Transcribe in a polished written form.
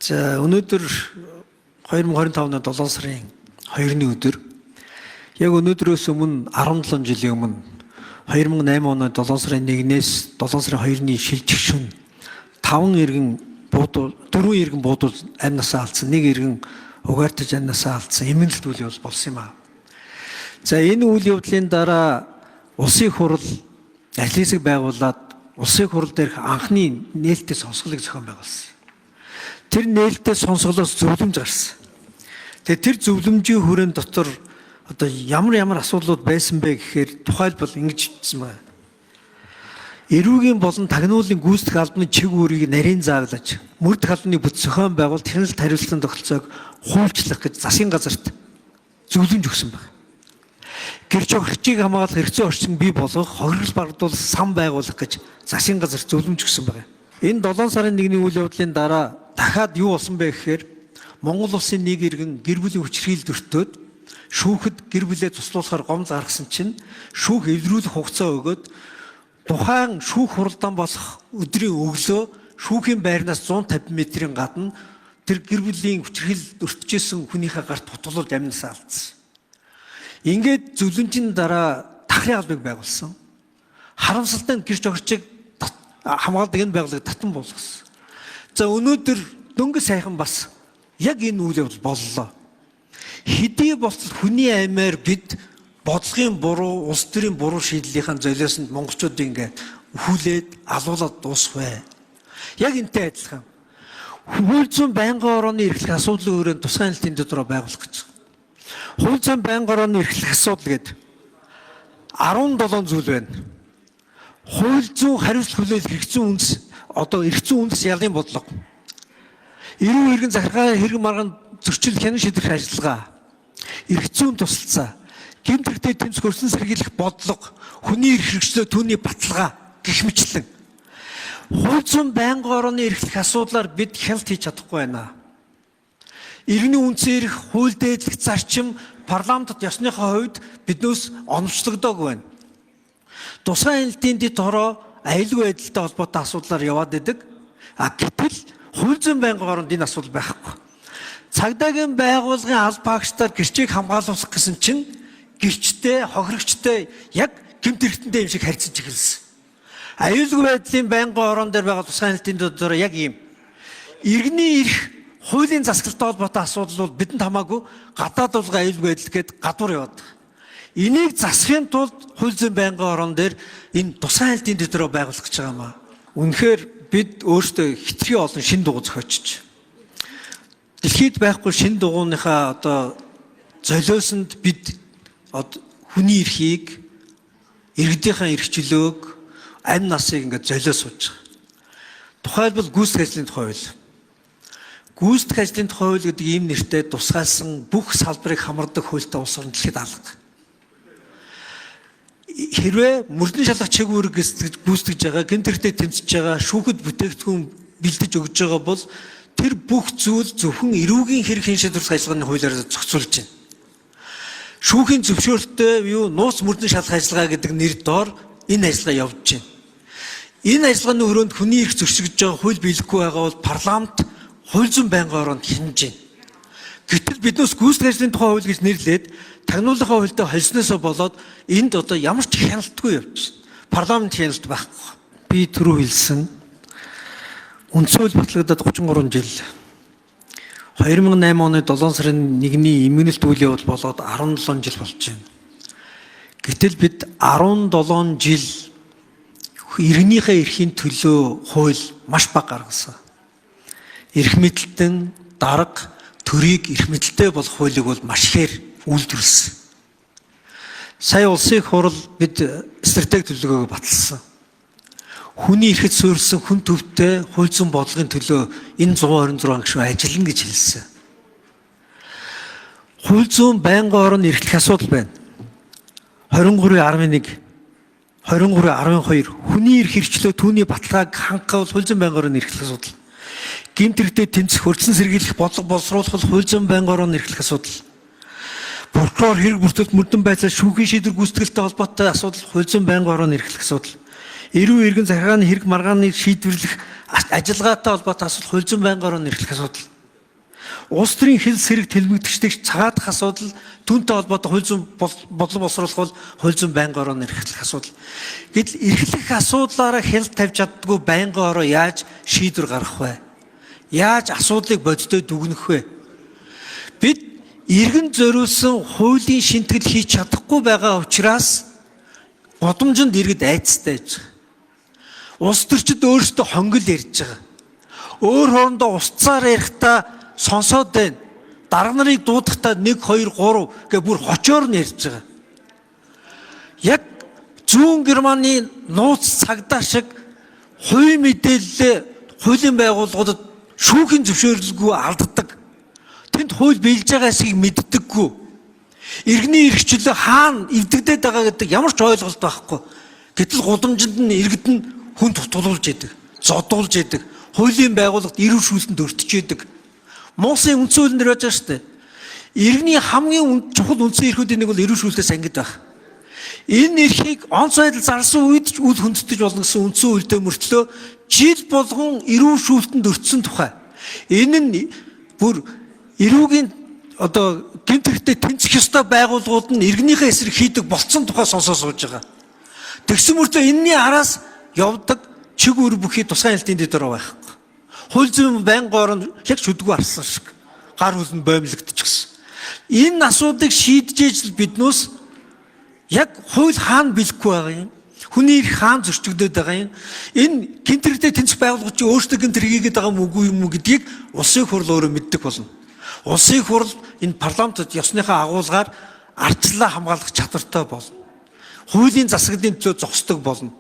За өнөөдөр 2025 оны 7 сарын 2-ны өдөр яг өнөөдрөөс өмнө 17 жилийн өмнө 2008 оны 7 сарын 1-ээс 7 сарын 2-ны шилжих шөнө 4 иргэн буудал амнасаа алдсан, 1 иргэн угаартаж амнасаа алдсан эмгэнэлт үйл явдал болсон юм аа. За энэ үйл явдлын дараа улсын хурал ажлыг байгуулад улсын хурал дээрх анхны нээлттэй сонсголыг зохион байгуулсан. Тэр нээлттэй сонсголоос зөвлөмж гарсан. Тэгээ тэр зөвлөмжийн хүрээнд дотор одоо ямар асуудлууд байсан бэ гэхээр тухайлбал ингэж хэлсэн байна. Эрүүгийн болон тагнуулын гүйцэтгэх албаны чиг үүргийг нарийн зааглаж, мөрдөх албаны бүт зохион байгуулалт хяналт хариуцлагын тогтолцоог хуульчлах гэж засгийн газарт зөвлөмж өгсөн байна. Гэрч орчийг хамгаалах хэрэгцээ орчин бий болгох, хохирол багдуулах сан байгуулах гэж засгийн газарт зөвлөмж өгсөн байна. Энэ 7 сарын 1-ний үйл явдлын дараа дахиад юу болсон бэ гэхээр Монгол улсын нэг иргэн гэр бүлийн хүчирхийлэлд өртөөд шүүхэд гэр бүлээ туслуулахаар гомдол гаргасан чинь шүүх эвдрүүлэх хугацаа өгөөд тухайн шүүх хуралдаан болох өдрийн өглөө шүүхийн байрнаас 150 метрийн гадна тэр гэр бүлийн хүчирхийлэлд өртөжсэн хүнийхээ гарт тутгалуулж амнасаа алдсан. Ингээд зөвлөмжийн дараа дахрын албыг байгуулсан. Харамсалтай нь гэрч орчийг хамгаалдаг энэ байгууллагыг татан болгосон. За өнөөдөр дөнгөж сайхан бас яг энэ үйл явдал боллоо. Хэдий болтол хүний аймаар бид бодлогын буруу, улс төрийн буруу шийдлийнхэн золиосонд монголчууд ингээ хүлээд алуулаад дуусах вэ. Яг энтэй адилхан. Хууль зүйн байнгын орооны эрхлэх асуудлын өрөөнд тусгай хяналтын дотроо байгуулах гэж. Хууль зүйн байнгын орооны эрхлэх асуудал гэдэг 17 зүйл байна. Хууль зүйн хариуцлага хүлээх эрх зүйн үндэс одоо эрх зүйн үндэс ялын бодлого. Эрүүл иргэн захиргаа хэрэг маргаан зөрчил хянан шийдвэрх ажиллагаа. Эрх зүйн тусалцаа. Гэмт хэрэгтээ тэмцэх өрсөн сэргийлэх бодлого, хүний эрх хэрэгчлөө түүний баталгаа гэх мэтлэн. Хууль зүйн байнгын орооны эрхлэх асуудлаар бид хяналт хийж чадахгүй байна. Иргэний үндсэн эрх, хууль дээдлэх зарчим парламентод ёсныхоо хувьд биднээс оновчлогдоогүй байна. Тусгай хяналтын дэд хороо аюулгүй байдалтай холбоотой асуудлаар яваад идэг. Гэтэл хууль зүйн байнгын ороонд энэ асуудал байхгүй. Цагдаагийн байгууллагын аль багштаар гэрчийг хамгаалуулах гэсэн чинь гэрчтэй, хохирогчтой яг гэмт хэрэгтэндээ юм шиг харьцаж эхэлсэн. Аюулгүй байдлын байнгын ороон дээр байгаа тусгай хяналтын дотор яг ийм иргэний эрх, хуулийн засаглалтай холбоотой асуудал бол бидэнд хамаагүй гадаад улга аюулгүй байдал гээд гадуур яваад байгаа. Энийг засахын тулд хууль зүйн байнгын орон дээр энэ тусгай хяналтын дотор байгуулах гэж байгаа юм аа. Үнэхээр бид өөрсдөө хитрхи олон шин дугуй зохиочж дэлхийд байхгүй шин дугуйныхаа одоо золиосонд бид хүний эрхийг, иргэдийнхээ эрх чөлөөг, амь насыг ингээд золиос сууж байгаа. Тухайлбал гүйцэтгэх ажлын тухай хууль. Гүйцэтгэх ажлын тухай хууль гэдэг ийм нэртэй тусгайлсан бүх салбарыг хамардаг хуультай улс орн дэлхийд алга. Хэрвээ мөрдөн шалгах чиг үүрэг гүйцэтгэж байгаа, гэмт хэрэгтээ тэмцэж байгаа, шүүхэд бүтээгдэхүүн бэлдэж өгж байгаа бол тэр бүх зүйл зөвхөн эрүүгийн хэрэг хэн шийдвэрлэх ажиллагааны хуулиар зохицуулж байна. Шүүхийн зөвшөөрөлтөй юу нууц мөрдөн шалгах ажиллагаа гэдэг нэр доор энэ ажиллагаа явж байна. Энэ ажиллагааны өрөөнд хүний эрх зөрчигдөж байгаа хууль биелэхгүй байгаа бол парламент хууль зүйн байнгын ороонд хянаж байна. Гэтэл биднээс гүйцэтгэх ажлын тухай хууль гэж нэрлээд тагнуулынхаа хуультай холсноосоо болоод энд одоо ямар ч хяналтгүй явж байна. Парламент хяналт байхгүй. Би түрүү хэлсэн үндсэн хууль батлагдаад 33 жил 2008 оны 7 сарын 1-ний эмгэнэлт үйл явдал болоод 17 жил болж байна. Гэтэл бид 17 жил иргэнийхээ эрхийн төлөө хууль маш бага гаргасан. Эрх мэдэлтэн дарга төрийг эрх мэдэлтэй болох хуулийг бол маш ихээр үйлдвэрлэсэн. Сая улсын хурал бид стратеги төлөвлөгөөг баталсан. Хүний эрхэд суурилсан хүн төвтэй хууль зүйн бодлогын төлөө энэ 126 гишүүн ажиллана гэж хэлсэн. Хууль зүйн байнгын орооны эрхлэх асуудал байна. 23.11, 23.12 хүний эрх хэрэгчлөө түүний баталгааг хангах хууль зүйн байнгын орооны эрхлэх асуудал. Гэмт хэрэгтээ тэмцэх хөрцөн сэргийлэх бодлого боловсруулах хууль зүйн байнгын орооны эрхлэх асуудал. Прокурор хэрэг бүртгэлт мөрдөн байцаа шүүхийн шийдвэр гүйцэтгэлтэй холбоотой асуудал хууль зүйн байнгын орооны эрхлэх асуудал. Эрүү иргэн захиргааны хэрэг маргааны шийдвэрлэх ажиллагаатай холбоотой асуудал хууль зүйн байнгын орооны эрхлэх асуудал. Улс төрийн хэл сэрэг төлөвлөгдөгчдийг цагаатах асуудал, түүнтэй холбоотой хууль зүйн бодлого боловсруулах бол хууль зүйн байнгын орооны эрхлэх асуудал. Гэтэл эрхлэх асуудлаараа хяналт тавьж чаддгүй байнгын ороо яаж шийдвэр гаргах вэ? Яаж асуудлыг бодиттой дүгнэх вэ? Бид иргэн зориулсан хуулийн шинтгэл хийж чадахгүй байгаа учраас гудамжинд иргэд айцтай байж байгаа. Улс төрчид өөрсдөө хонгил ярьж байгаа. Өөр хоорондоо устцаар ярихдаа сонсоод байна. Дарга нарыг дуудахдаа 1 2 3 гэх бүр хочоор нь ярьж байгаа. Яг зүүн Германы нууц цагдаа шиг хувийн мэдээлэлээ хуулийн байгууллагуудад шүүхийн зөвшөөрлгүй алддаг. Тэнд хууль биелж байгаа эсэхийг мэддэггүй. Иргэний эрхчлөө хаана эвдэгдээд байгаа гэдэг ямар ч ойлголт байхгүй. Гэтэл гудамжинд нь иргэд нь хүн тутгуулж яадаг, зодуулж яадаг, хуулийн байгууллагад эрүү шүүлтэнд өртөж яадаг. Монголын үндсэн хуулийн дээр байж байгаа шүү дээ. Иргэний хамгийн чухал үндсэн эрхүүдийн нэг бол эрүү шүүлтээс ангид байх. Энэ эрхийг онц байдал зарласан үед ч үл хөндөж болно гэсэн үндсэн хуультай мөртлөө жил болгон эрүү шүүлтэнд өртсөн тухай. Энэ нь бүр эрүүгийн гэмт хэрэгтээ тэнцэх ёстой байгууллагууд нь иргэнийхээ эсрэг хийдэг болцсон тухай сонсоо сууж байгаа. Тэгсэн мөртлөө энэний араас явдаг чиг үр бүхий тусгай хяналтын дээр байхгүй. Хууль зүйн байнгын орон яг шүдгүү арсан шиг гар хөл нь боомлогдчихсон. Энэ асуудыг шийдэж биднээс яг хууль хаана бэлэхгүй байгаа юм? Хүний эрх хаана зөрчигдөд байгаа юм? Энэ гэмт хэрэгтээ тэнцэх байгууллагууд чинь өөрсдөө гэмт хэрэггээд байгаа юм уу юм уу гэдгийг улсын хурл өөрөө мэддэг болно. Улсын хурл энэ парламентод ёсныхаа агуулгаар ардчлалаа хамгаалах чадвартай болно. Хуулийн засаглалын төлөө зогсдог болно.